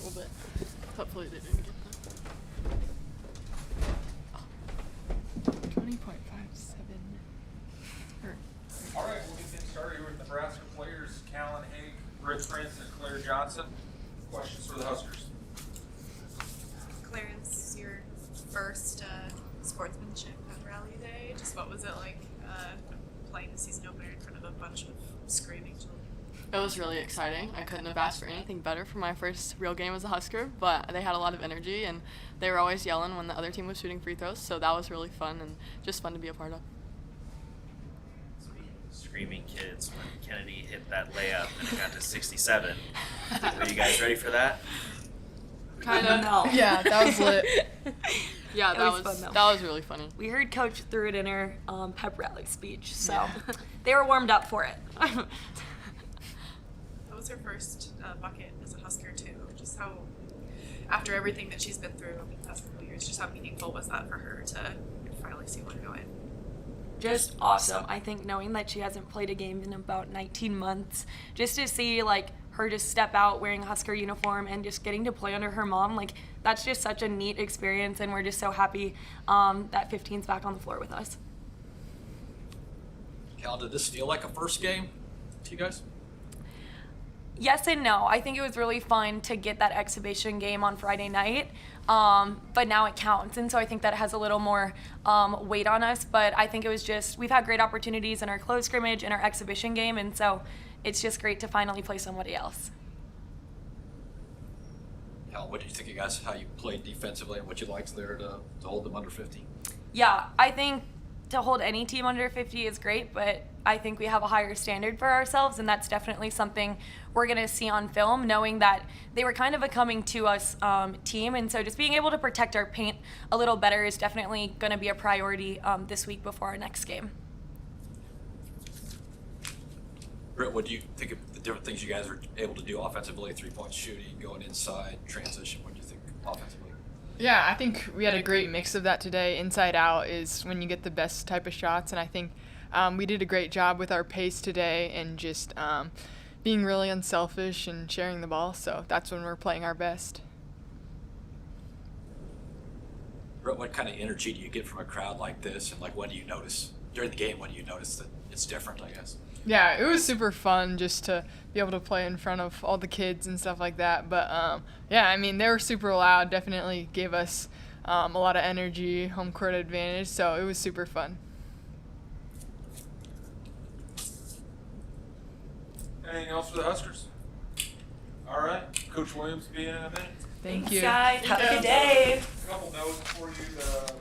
little bit. Hopefully they didn't get that. 20.57. All right, we'll get things started here with Nebraska players, Callan Haig, Britt Prince, and Claire Johnson. Questions for the Huskers? Clarence, your first sportsmanship at Rally Day. Just what was it like playing the season opener in front of a bunch of screaming children? It was really exciting. I couldn't have asked for anything better for my first real game as a Husker, but they had a lot of energy and they were always yelling when the other team was shooting free throws, so that was really fun and just fun to be a part of. Screaming kids when Kennedy hit that layup and it got to 67. Were you guys ready for that? Kind of. No. Yeah, that was lit. Yeah, It that was was fun, though. that was really funny. We heard Coach threw it in her pep rally speech, so they were warmed up for it. That was her first bucket as a Husker too. Just how, after everything that she's been through over the past couple of years, just how meaningful was that for her to finally see one go in? Just awesome. I think knowing that she hasn't played a game in about 19 months, just to see like her just step out wearing a Husker uniform and just getting to play under her mom, like that's just such a neat experience, and we're just so happy that 15's back on the floor with us. Cal, did this feel like a first game to you guys? Yes and no. I think it was really fun to get that exhibition game on Friday night, but now it counts, and so I think that has a little more weight on us. But I think it was just, we've had great opportunities in our close scrimmage and our exhibition game, and so it's just great to finally play somebody else. Cal, what did you think of guys, how you played defensively and what you liked there to hold them under 50? Yeah, I think to hold any team under 50 is great, but I think we have a higher standard for ourselves, and that's definitely something we're going to see on film, knowing that they were kind of a coming to us team, and so just being able to protect our paint a little better is definitely going to be a priority this week before our next game. Britt, what do you think of the different things you guys are able to do offensively, three-point shooting, going inside, transition? What do you think offensively? Yeah, I think we had a great mix of that today. Inside out is when you get the best type of shots, and I think we did a great job with our pace today and just being really unselfish and sharing the ball, so that's when we're playing our best. Britt, what kind of energy do you get from a crowd like this, and like what do you notice during the game? When do you notice that it's different, I guess? Yeah, it was super fun just to be able to play in front of all the kids and stuff like that. But, yeah, I mean, they were super loud, definitely gave us a lot of energy, home court advantage, so it was super fun. Anything else for the Huskers? All right, Coach Williams will be in a minute. Thank you. Guys, have a good day. A couple notes for you. The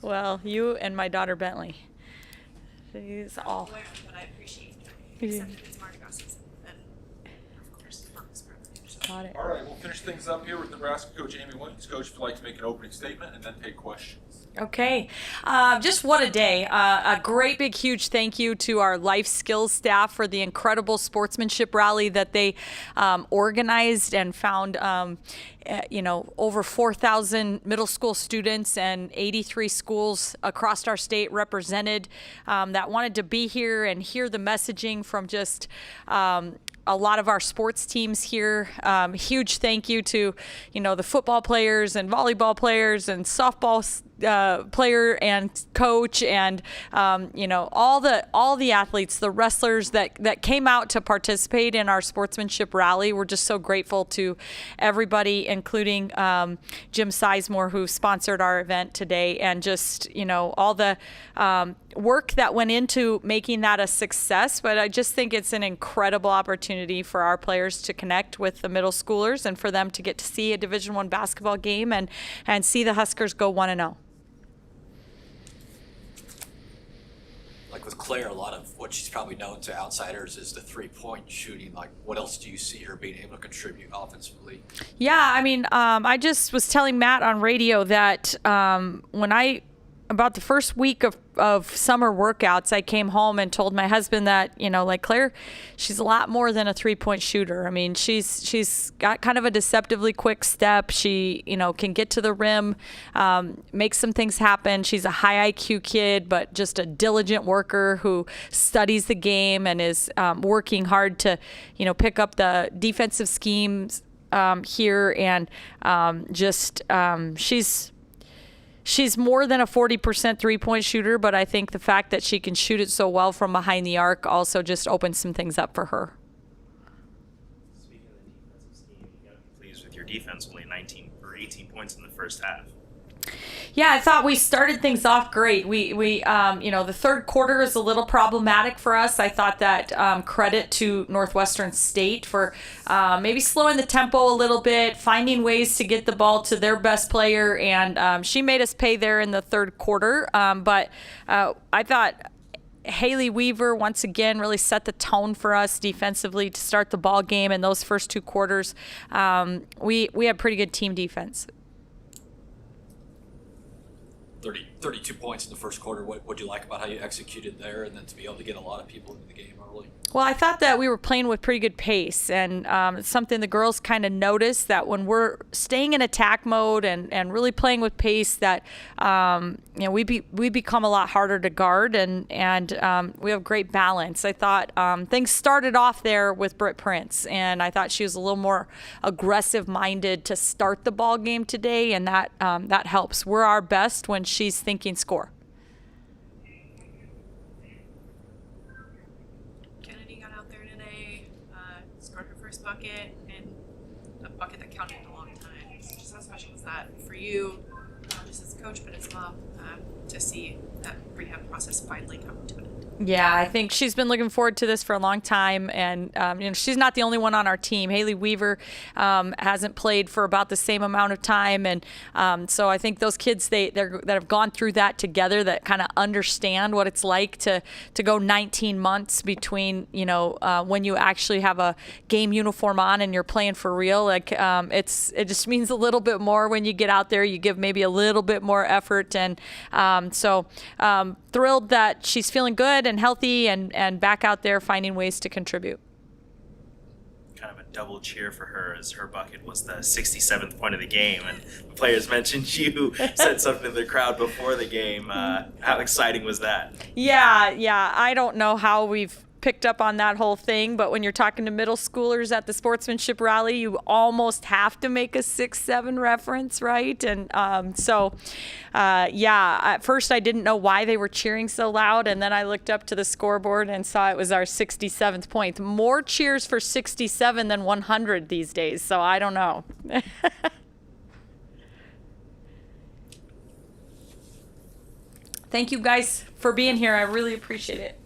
Well, you and my daughter Bentley. She's all. Aware, but I appreciate Yeah. accepting these markdresses and of course mom's privilege. So. Got it. All right, we'll finish things up here with Nebraska coach Amy Williams. Coach, if you'd like to make an opening statement and then take questions. Okay. Just what a day. A great big huge thank you to our life skills staff for the incredible sportsmanship rally that they organized and found over 4,000 middle school students and 83 schools across our state represented that wanted to be here and hear the messaging from just a lot of our sports teams here. Huge thank you to, the football players and volleyball players and softball player and coach and all the athletes, the wrestlers that came out to participate in our sportsmanship rally. We're just so grateful to everybody, including Jim Sizemore, who sponsored our event today, and just all the work that went into making that a success. But I just think it's an incredible opportunity for our players to connect with the middle schoolers and for them to get to see a Division I basketball game and see the Huskers go 1-0. Like with Claire, a lot of what she's probably known to outsiders is the 3-point shooting. Like, what else do you see her being able to contribute offensively? Yeah, I just was telling Matt on radio that about the first week of summer workouts, I came home and told my husband that, Claire, she's a lot more than a 3-point shooter. She's got kind of a deceptively quick step. She, can get to the rim, make some things happen. She's a high IQ kid, but just a diligent worker who studies the game and is working hard to, pick up the defensive schemes here. And she's more than a 40% 3-point shooter, but I think the fact that she can shoot it so well from behind the arc also just opens some things up for her. Speaking of the defensive scheme, you got to be pleased with your defense, only 19 or 18 points in the first half. Yeah, I thought we started things off great. We the third quarter is a little problematic for us. I thought that credit to Northwestern State for maybe slowing the tempo a little bit, finding ways to get the ball to their best player, and she made us pay there in the third quarter. But I thought Haley Weaver once again really set the tone for us defensively to start the ball game. In those first two quarters, we had pretty good team defense. 32 points in the first quarter. What do you like about how you executed there, and then to be able to get a lot of people into the game early? Well, I thought that we were playing with pretty good pace, and it's something the girls kind of noticed, that when we're staying in attack mode and really playing with pace, that we become a lot harder to guard, and we have great balance. I thought things started off there with Britt Prince, and I thought she was a little more aggressive-minded to start the ball game today, and that helps. We're our best when she's thinking score. Bucket, and a bucket that counted in a long time. So just how special was that for you, not just as a coach, but as mom, to see that rehab process finally come to an end? Yeah, I think she's been looking forward to this for a long time, and she's not the only one on our team. Haley Weaver hasn't played for about the same amount of time, and so I think those kids that have gone through that together, that kind of understand what it's like to go 19 months between when you actually have a game uniform on and you're playing for real. Like it just means a little bit more when you get out there. You give maybe a little bit more effort, and so thrilled that she's feeling good and healthy and back out there finding ways to contribute. Kind of a double cheer for her, as her bucket was the 67th point of the game, and the players mentioned you said something to the crowd before the game. How exciting was that? Yeah. I don't know how we've picked up on that whole thing, but when you're talking to middle schoolers at the sportsmanship rally, you almost have to make a 6-7 reference, right? And at first I didn't know why they were cheering so loud, and then I looked up to the scoreboard and saw it was our 67th point. More cheers for 67 than 100 these days, so I don't know. Thank you guys for being here. I really appreciate it.